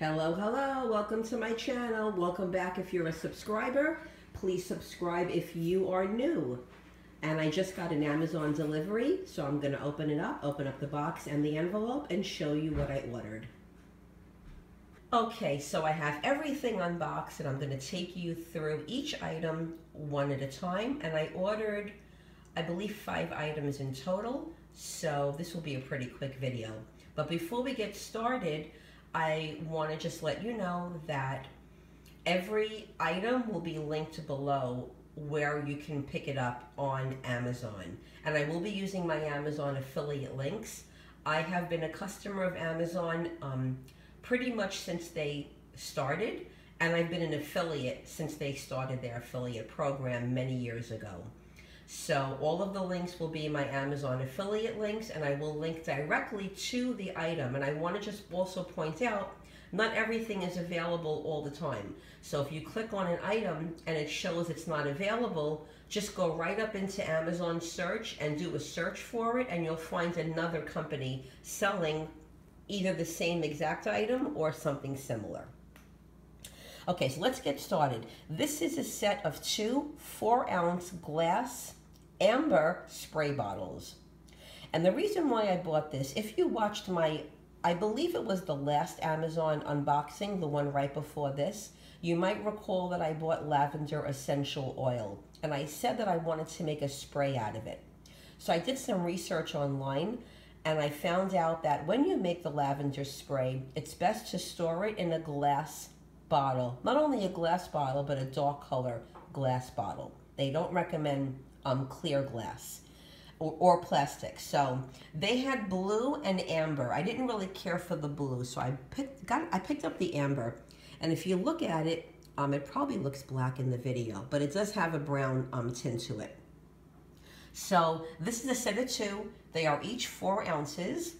Hello, hello, welcome to my channel. Welcome back if you're a subscriber. Please subscribe if you are new. And I just got an Amazon delivery, so I'm gonna open it up, open up the box and the envelope and show you what I ordered. Okay, so I have everything unboxed and I'm gonna take you through each item one at a time. And I ordered, I believe, 5 items in total. So this will be a pretty quick video. But before we get started, I want to just let you know that every item will be linked below where you can pick it up on Amazon. And I will be using my Amazon affiliate links. I have been a customer of Amazon pretty much since they started, and I've been an affiliate since they started their affiliate program many years ago. So all of the links will be my Amazon affiliate links, and I will link directly to the item. And I want to just also point out, not everything is available all the time. So if you click on an item and it shows it's not available, just go right up into Amazon search and do a search for it, and you'll find another company selling either the same exact item or something similar. Okay, so let's get started. This is a set of 2 4-ounce glass amber spray bottles. And the reason why I bought this, if you watched my, I believe it was the last Amazon unboxing, the one right before this, you might recall that I bought lavender essential oil. And I said that I wanted to make a spray out of it. So I did some research online, and I found out that when you make the lavender spray, it's best to store it in a glass bottle. Not only a glass bottle, but a dark color glass bottle. They don't recommend clear glass or plastic. So they had blue and amber. I didn't really care for the blue, so I picked up the amber. And if you look at it, it probably looks black in the video, but it does have a brown tint to it. So this is a set of 2. They are each 4 ounces.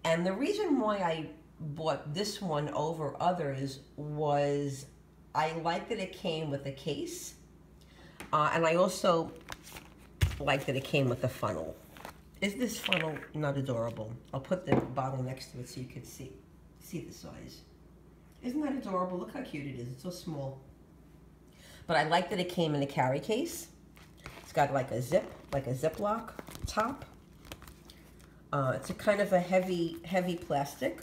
And the reason why I bought this one over others was I liked that it came with a case, and I also liked that it came with a funnel. Is this funnel not adorable? I'll put the bottle next to it so you can see the size. Isn't that adorable? Look how cute it is. It's so small. But I like that it came in a carry case. It's got like a zip, like a Ziploc top. It's a kind of a heavy plastic.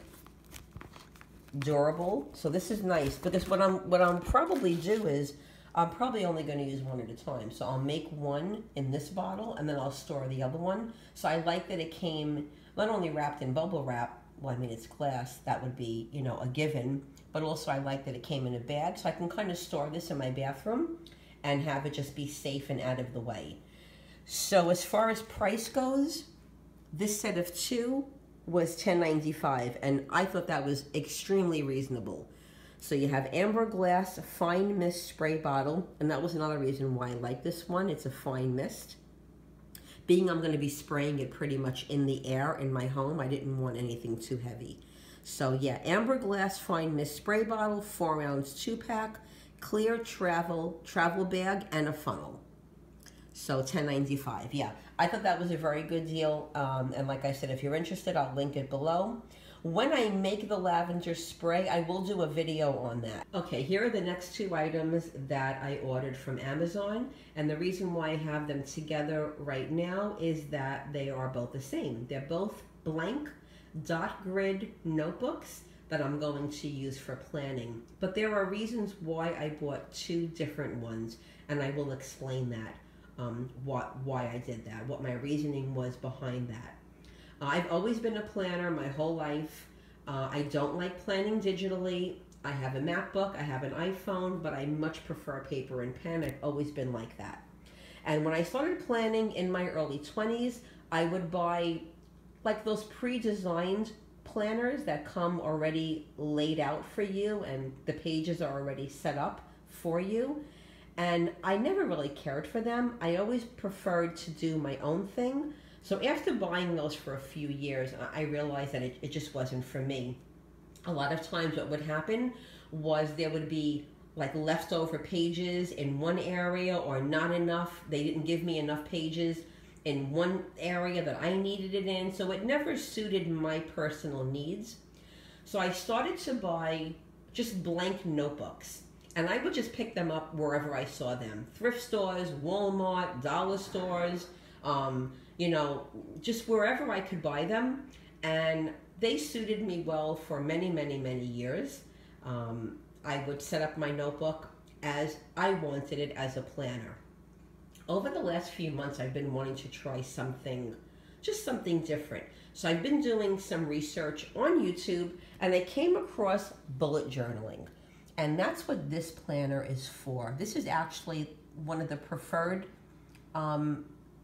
Durable. So this is nice, because what I'm probably do is I'm probably only going to use one at a time. So I'll make one in this bottle and then I'll store the other one. So I like that it came not only wrapped in bubble wrap, well, I mean, it's glass, that would be, you know, a given, but also I like that it came in a bag, so I can kind of store this in my bathroom and have it just be safe and out of the way. So as far as price goes, this set of 2 was $10.95, and I thought that was extremely reasonable. So you have amber glass, a fine mist spray bottle, and that was another reason why I like this one. It's a fine mist. Being I'm going to be spraying it pretty much in the air in my home, I didn't want anything too heavy. So yeah, amber glass fine mist spray bottle, 4-ounce 2-pack, clear travel bag, and a funnel. So $10.95. Yeah, I thought that was a very good deal. And like I said, if you're interested, I'll link it below. When I make the lavender spray, I will do a video on that. Okay, here are the next 2 items that I ordered from Amazon. And the reason why I have them together right now is that they are both the same. They're both blank dot grid notebooks that I'm going to use for planning. But there are reasons why I bought 2 different ones, and I will explain that. Why I did that, what my reasoning was behind that. I've always been a planner my whole life. I don't like planning digitally. I have a MacBook, I have an iPhone, but I much prefer paper and pen. I've always been like that. And when I started planning in my early 20s, I would buy like those pre-designed planners that come already laid out for you and the pages are already set up for you. And I never really cared for them. I always preferred to do my own thing. So after buying those for a few years, I realized that it just wasn't for me. A lot of times what would happen was there would be like leftover pages in one area, or not enough. They didn't give me enough pages in one area that I needed it in. So it never suited my personal needs. So I started to buy just blank notebooks. And I would just pick them up wherever I saw them. Thrift stores, Walmart, dollar stores, you know, just wherever I could buy them. And they suited me well for many, many, many years. I would set up my notebook as I wanted it as a planner. Over the last few months, I've been wanting to try something, just something different. So I've been doing some research on YouTube, and I came across bullet journaling. And that's what this planner is for. This is actually one of the preferred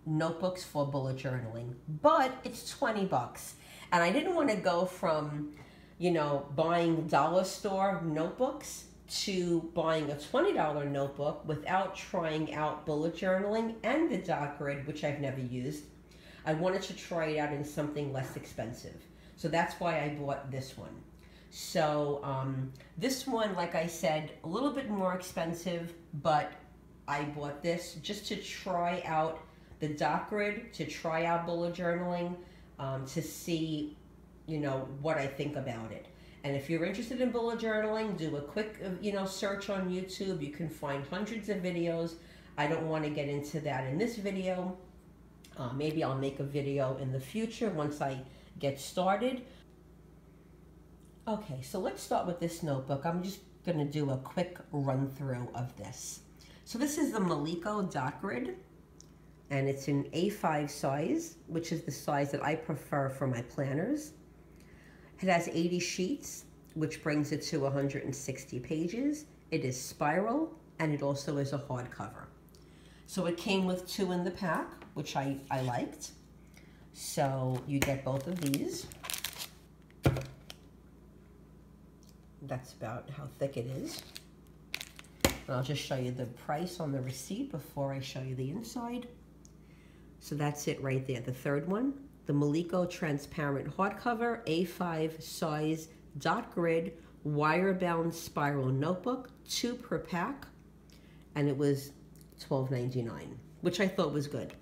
notebooks for bullet journaling, but it's 20 bucks. And I didn't want to go from, you know, buying dollar store notebooks to buying a $20 notebook without trying out bullet journaling and the dot grid, which I've never used. I wanted to try it out in something less expensive. So that's why I bought this one. So this one, like I said, a little bit more expensive, but I bought this just to try out the dot grid, to try out bullet journaling, to see, you know, what I think about it. And if you're interested in bullet journaling, do a quick, you know, search on YouTube. You can find hundreds of videos. I don't want to get into that in this video. Maybe I'll make a video in the future once I get started. Okay, so let's start with this notebook. I'm just going to do a quick run through of this. So this is the Miliko dot grid, and it's in A5 size, which is the size that I prefer for my planners. It has 80 sheets, which brings it to 160 pages. It is spiral, and it also is a hardcover. So it came with 2 in the pack, which I liked. So you get both of these. That's about how thick it is. And I'll just show you the price on the receipt before I show you the inside. So that's it right there, the third one. The Miliko transparent hardcover, A5 size dot grid, wire-bound spiral notebook, 2 per pack, and it was $12.99, which I thought was good.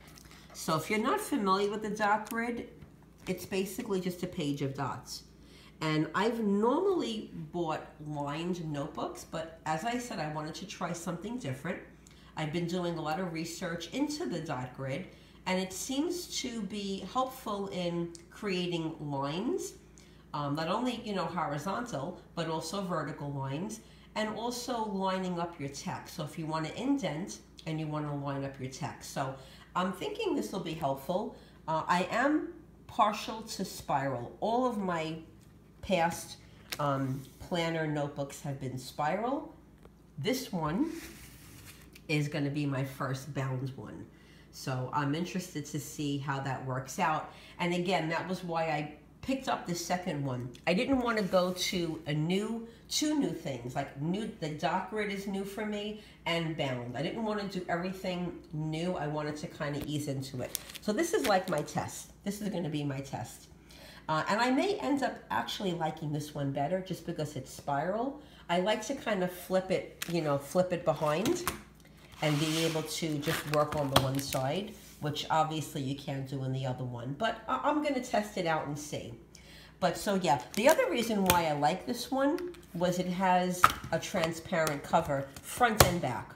So if you're not familiar with the dot grid, it's basically just a page of dots. And I've normally bought lined notebooks, but as I said, I wanted to try something different. I've been doing a lot of research into the dot grid, and it seems to be helpful in creating lines, not only, you know, horizontal, but also vertical lines, and also lining up your text. So if you want to indent and you want to line up your text. So I'm thinking this will be helpful. I am partial to spiral. All of my past planner notebooks have been spiral. This one is going to be my first bound one. So I'm interested to see how that works out. And again, that was why I picked up the second one. I didn't want to go to two new things. Like the dot grid is new for me, and bound. I didn't want to do everything new. I wanted to kind of ease into it. So this is like my test. This is going to be my test. And I may end up actually liking this one better just because it's spiral. I like to kind of flip it, you know, flip it behind and be able to just work on the one side, which obviously you can't do in the other one. But I'm going to test it out and see. But so yeah, the other reason why I like this one was it has a transparent cover, front and back,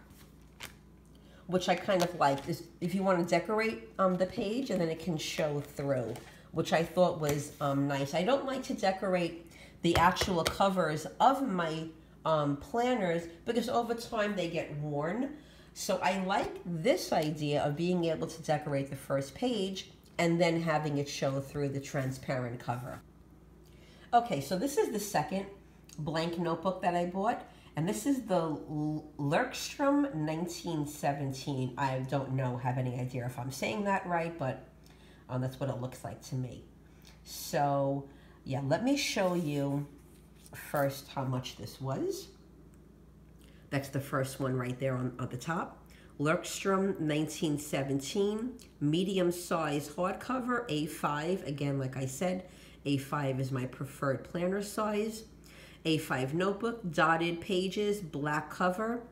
which I kind of like. Is if you want to decorate the page, and then it can show through, which I thought was nice. I don't like to decorate the actual covers of my planners because over time they get worn. So I like this idea of being able to decorate the first page and then having it show through the transparent cover. Okay, so this is the second blank notebook that I bought, and this is the Leuchtturm1917. I don't have any idea if I'm saying that right, but that's what it looks like to me. So yeah, let me show you first how much this was. That's the first one right there on the top. Leuchtturm1917, medium size hardcover, A5. Again, like I said, A5 is my preferred planner size. A5 notebook, dotted pages, black cover,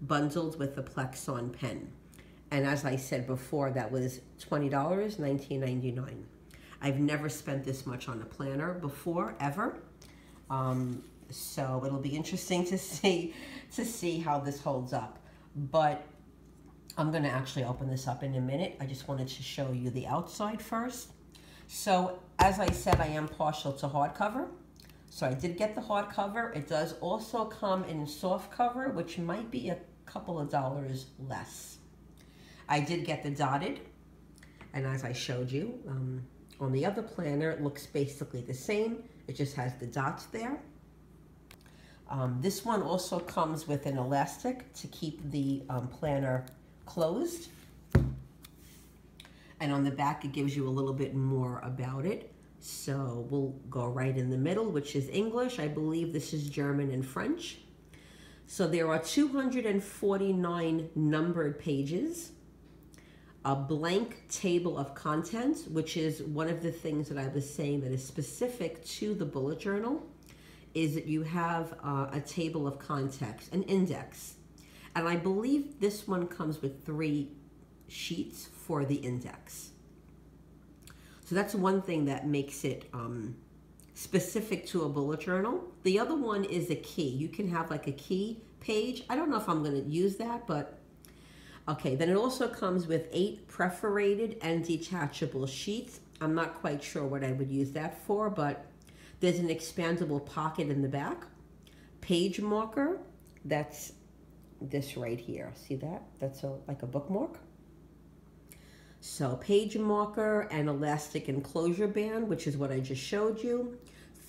bundled with a Plexon pen. And as I said before, that was $20, $19.99. I've never spent this much on a planner before, ever. So it'll be interesting to see how this holds up. But I'm going to actually open this up in a minute. I just wanted to show you the outside first. So as I said, I am partial to hardcover. So I did get the hardcover. It does also come in soft cover, which might be a couple of dollars less. I did get the dotted, and as I showed you on the other planner, it looks basically the same. It just has the dots there. This one also comes with an elastic to keep the planner closed. And on the back, it gives you a little bit more about it. So we'll go right in the middle, which is English. I believe this is German and French. So there are 249 numbered pages, a blank table of contents, which is one of the things that I was saying that is specific to the bullet journal, is that you have a table of contents, an index. And I believe this one comes with 3 sheets for the index. So that's one thing that makes it specific to a bullet journal. The other one is a key. You can have like a key page. I don't know if I'm going to use that, but okay. Then it also comes with 8 perforated and detachable sheets. I'm not quite sure what I would use that for, but there's an expandable pocket in the back. Page marker, that's this right here. See that? That's like a bookmark. So page marker and elastic enclosure band, which is what I just showed you.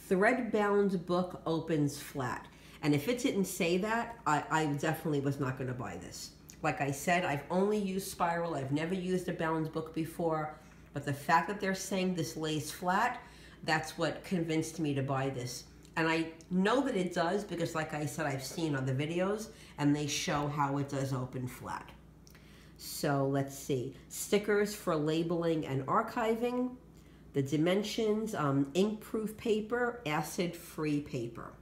Thread bound book opens flat. And if it didn't say that, I definitely was not going to buy this. Like I said, I've only used spiral. I've never used a bound book before. But the fact that they're saying this lays flat, that's what convinced me to buy this. And I know that it does because, like I said, I've seen other videos and they show how it does open flat. So let's see. Stickers for labeling and archiving. The dimensions, ink-proof paper, acid-free paper.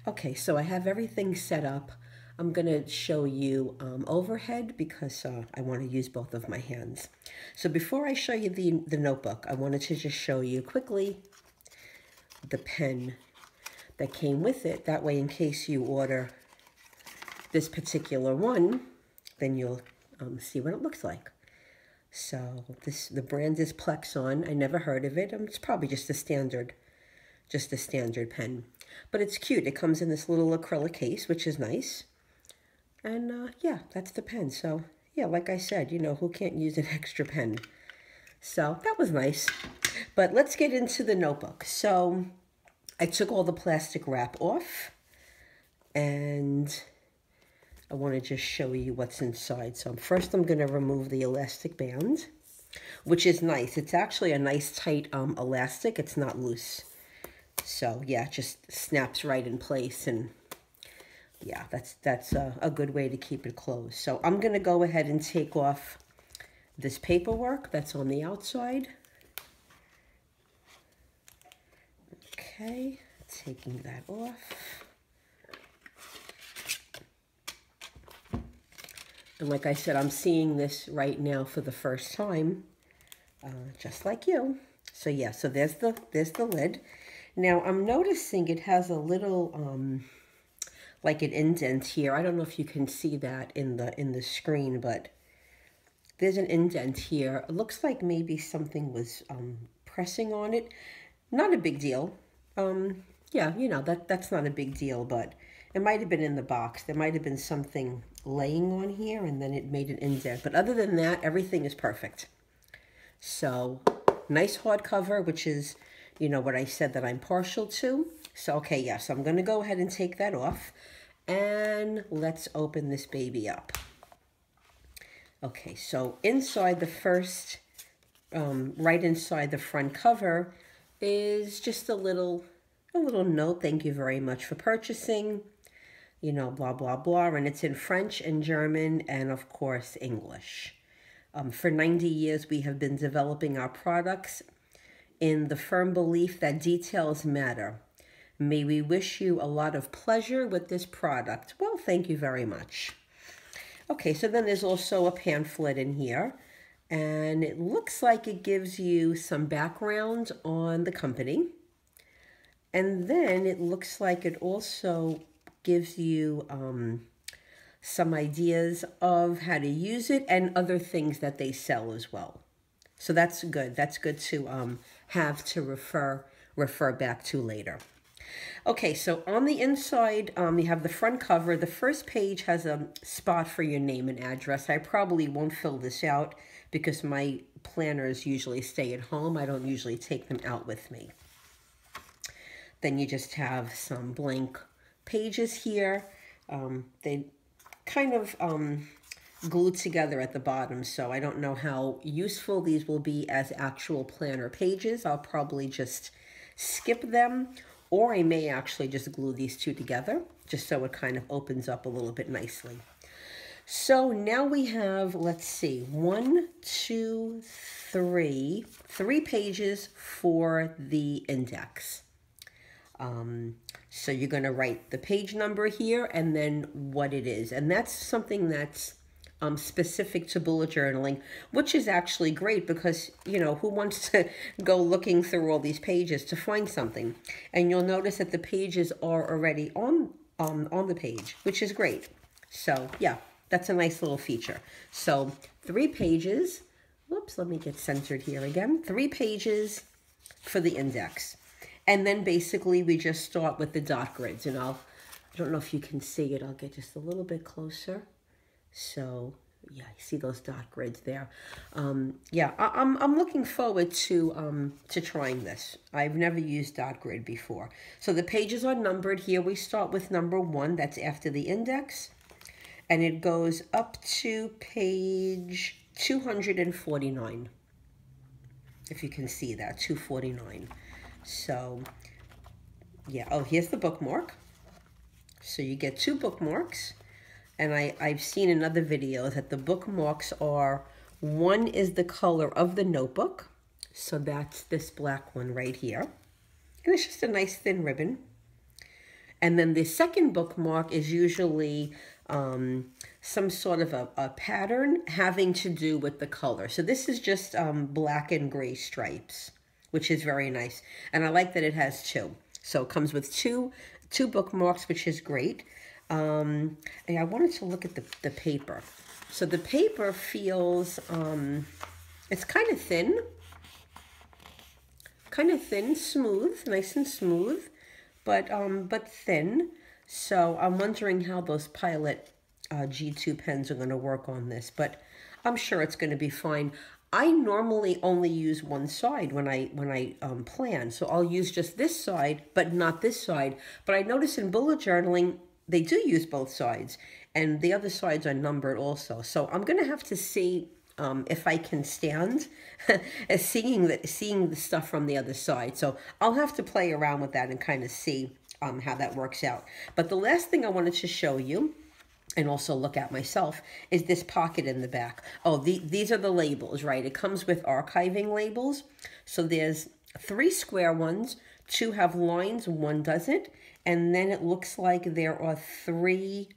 Okay, so I have everything set up. I'm going to show you overhead because I want to use both of my hands. So before I show you the notebook, I wanted to just show you quickly the pen that came with it. That way, in case you order this particular one, then you'll see what it looks like. So the brand is Plexon. I never heard of it. It's probably just a standard pen. But it's cute. It comes in this little acrylic case, which is nice. And yeah, that's the pen. So yeah, like I said, you know, who can't use an extra pen? So that was nice. But let's get into the notebook. So I took all the plastic wrap off, and I want to just show you what's inside. So first I'm going to remove the elastic band, which is nice. It's actually a nice tight elastic. It's not loose. So yeah, it just snaps right in place, and yeah, that's a good way to keep it closed. So I'm going to go ahead and take off this paperwork that's on the outside. Okay, taking that off. And like I said, I'm seeing this right now for the first time, just like you. So yeah, so there's the lid. Now I'm noticing it has a little like an indent here. I don't know if you can see that in the screen, but there's an indent here. It looks like maybe something was pressing on it. Not a big deal. Yeah, you know, that's not a big deal, but it might have been in the box. There might have been something laying on here and then it made an indent. But other than that, everything is perfect. So nice hardcover, which is, you know, what I said that I'm partial to. So, okay, yeah, so I'm going to go ahead and take that off. And let's open this baby up. Okay, so inside the first, right inside the front cover is just a little note. Thank you very much for purchasing, you know, blah, blah, blah. And it's in French and German and, of course, English. For 90 years, we have been developing our products in the firm belief that details matter. May we wish you a lot of pleasure with this product. Well, thank you very much. Okay, so then there's also a pamphlet in here. And it looks like it gives you some background on the company. And then it looks like it also gives you some ideas of how to use it and other things that they sell as well. So that's good. That's good to have to refer back to later. Okay, so on the inside, you have the front cover. The first page has a spot for your name and address. I probably won't fill this out because my planners usually stay at home. I don't usually take them out with me. Then you just have some blank pages here. They kind of glued together at the bottom, so I don't know how useful these will be as actual planner pages. I'll probably just skip them, or I may actually just glue these two together, just so it kind of opens up a little bit nicely. So now we have, let's see, 1, 2, 3, 3 pages for the index. So you're going to write the page number here and then what it is. And that's something that's specific to bullet journaling, which is actually great because, you know, who wants to go looking through all these pages to find something? And you'll notice that the pages are already on the page, which is great. So yeah, that's a nice little feature. So 3 pages, whoops, let me get centered here again. 3 pages for the index. And then basically we just start with the dot grids, and I don't know if you can see it. I'll get just a little bit closer. So yeah, I see those dot grids there. Yeah, I'm looking forward to trying this. I've never used dot grid before. So the pages are numbered. Here we start with number 1. That's after the index, and it goes up to page 249. If you can see that, 249. So yeah, oh, here's the bookmark. So you get 2 bookmarks, and I've seen in other videos that the bookmarks are, one is the color of the notebook, so that's this black one right here, and it's just a nice thin ribbon. And then the second bookmark is usually some sort of a pattern having to do with the color. So this is just black and gray stripes, which is very nice. And I like that it has 2. So it comes with two bookmarks, which is great. And I wanted to look at the paper. So the paper feels, it's kind of thin, smooth, nice and smooth, but thin. So I'm wondering how those Pilot G2 pens are going to work on this, but I'm sure it's going to be fine. I normally only use one side when I plan, so I'll use just this side, but not this side. But I notice in bullet journaling, they do use both sides, and the other sides are numbered also. So I'm going to have to see if I can stand seeing the stuff from the other side. So I'll have to play around with that and kind of see how that works out. But the last thing I wanted to show you, and also look at myself, is this pocket in the back. Oh, these are the labels, right? It comes with archiving labels. So there's 3 square ones, 2 have lines, 1 doesn't. And then it looks like there are 3,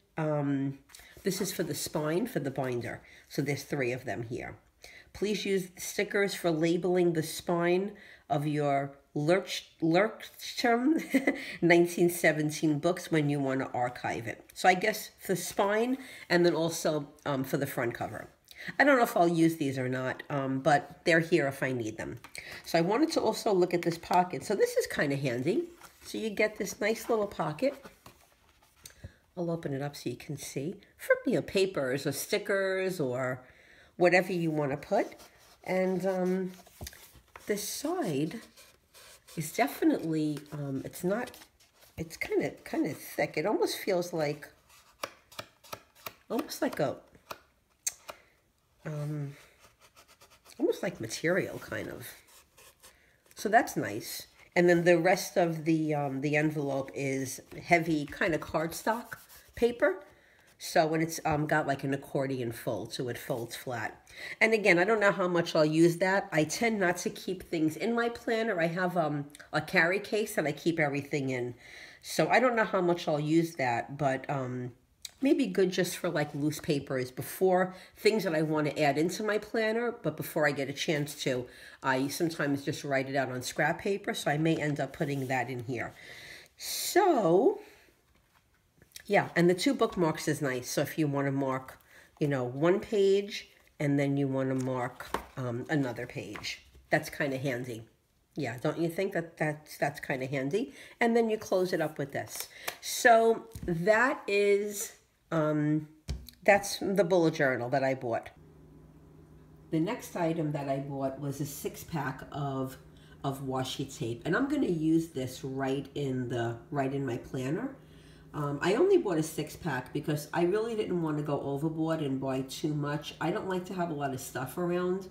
this is for the spine, for the binder. So there's 3 of them here. Please use stickers for labeling the spine of your Leuchtturm1917 books when you want to archive it. So I guess for the spine, and then also for the front cover. I don't know if I'll use these or not, but they're here if I need them. So I wanted to also look at this pocket. So this is kind of handy. So you get this nice little pocket. I'll open it up so you can see. For, you know, papers or stickers or whatever you want to put. And this side is definitely, it's kind of thick. It almost feels like, almost like material kind of. So that's nice. And then the rest of the envelope is heavy kind of cardstock paper. So when it's got like an accordion fold, so it folds flat. And again, I don't know how much I'll use that. I tend not to keep things in my planner. I have a carry case that I keep everything in. So I don't know how much I'll use that, but maybe good just for like loose papers before things that I want to add into my planner, but before I get a chance to, I sometimes just write it out on scrap paper, so I may end up putting that in here. So, yeah, and the 2 bookmarks is nice. So if you want to mark, you know, 1 page and then you want to mark another page, that's kind of handy. Yeah, don't you think that's kind of handy? And then you close it up with this. So that is, that's the bullet journal that I bought. The next item that I bought was a 6-pack of washi tape, and I'm going to use this right in my planner. I only bought a 6-pack because I really didn't want to go overboard and buy too much. I don't like to have a lot of stuff around,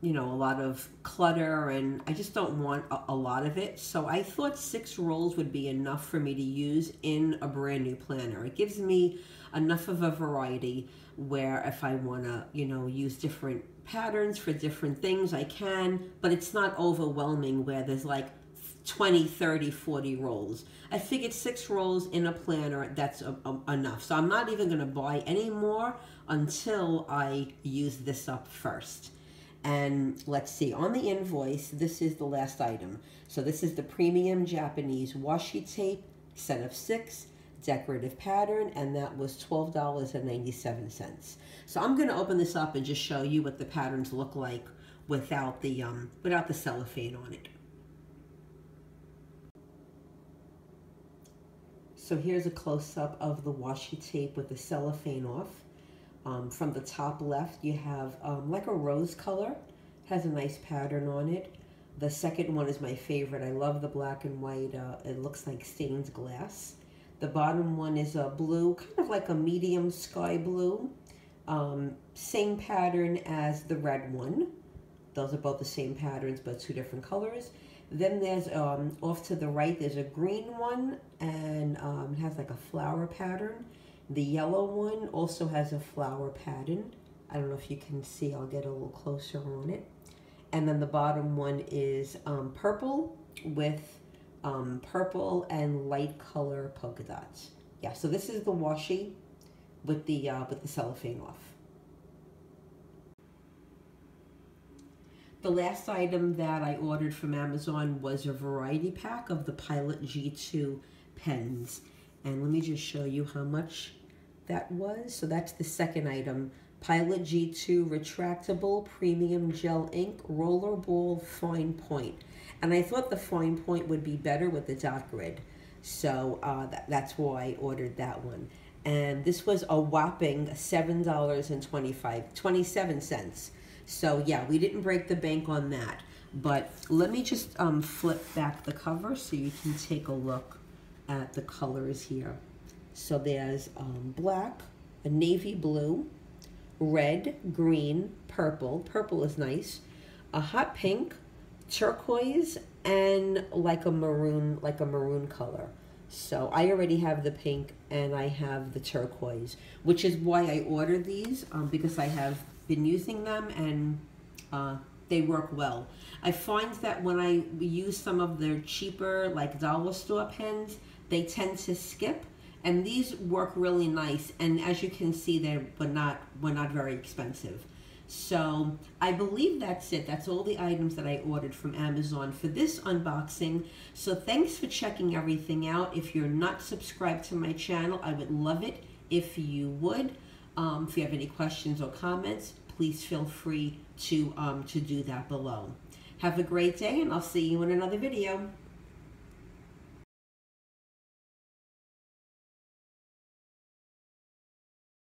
you know, a lot of clutter, and I just don't want a lot of it. So I thought 6 rolls would be enough for me to use in a brand new planner. It gives me enough of a variety where if I want to, you know, use different patterns for different things, I can, but it's not overwhelming where there's like 20, 30, 40 rolls. I figured 6 rolls in a planner, that's enough. So I'm not even going to buy any more until I use this up first. And let's see, on the invoice, this is the last item. So this is the premium Japanese washi tape, set of 6, decorative pattern, and that was $12.97. So I'm going to open this up and just show you what the patterns look like without the cellophane on it. So here's a close-up of the washi tape with the cellophane off. From the top left, you have like a rose color. Has a nice pattern on it. The second one is my favorite. I love the black and white. It looks like stained glass. The bottom one is a blue, kind of like a medium sky blue. Same pattern as the red one. Those are both the same patterns, but 2 different colors. Then there's, off to the right, there's a green one, and it has like a flower pattern. The yellow one also has a flower pattern. I don't know if you can see, I'll get a little closer on it. And then the bottom one is purple with purple and light color polka dots. Yeah, so this is the washi with the cellophane off. The last item that I ordered from Amazon was a variety pack of the Pilot G2 pens. And let me just show you how much that was. So that's the second item. Pilot G2 retractable premium gel ink rollerball fine point. And I thought the fine point would be better with the dot grid. So that's why I ordered that one. And this was a whopping $7.27. So yeah, we didn't break the bank on that. But let me just flip back the cover so you can take a look at the colors here. So there's black, a navy blue, red, green, purple. Purple is nice. A hot pink, turquoise, and like a maroon color. So I already have the pink and I have the turquoise, which is why I ordered these, because I have been using them and they work well. I find that when I use some of their cheaper, like dollar store pens, they tend to skip, and these work really nice. And as you can see, they were not very expensive. So I believe that's it. That's all the items that I ordered from Amazon for this unboxing. So thanks for checking everything out. If you're not subscribed to my channel, I would love it if you would. If you have any questions or comments, please feel free to do that below. Have a great day, and I'll see you in another video.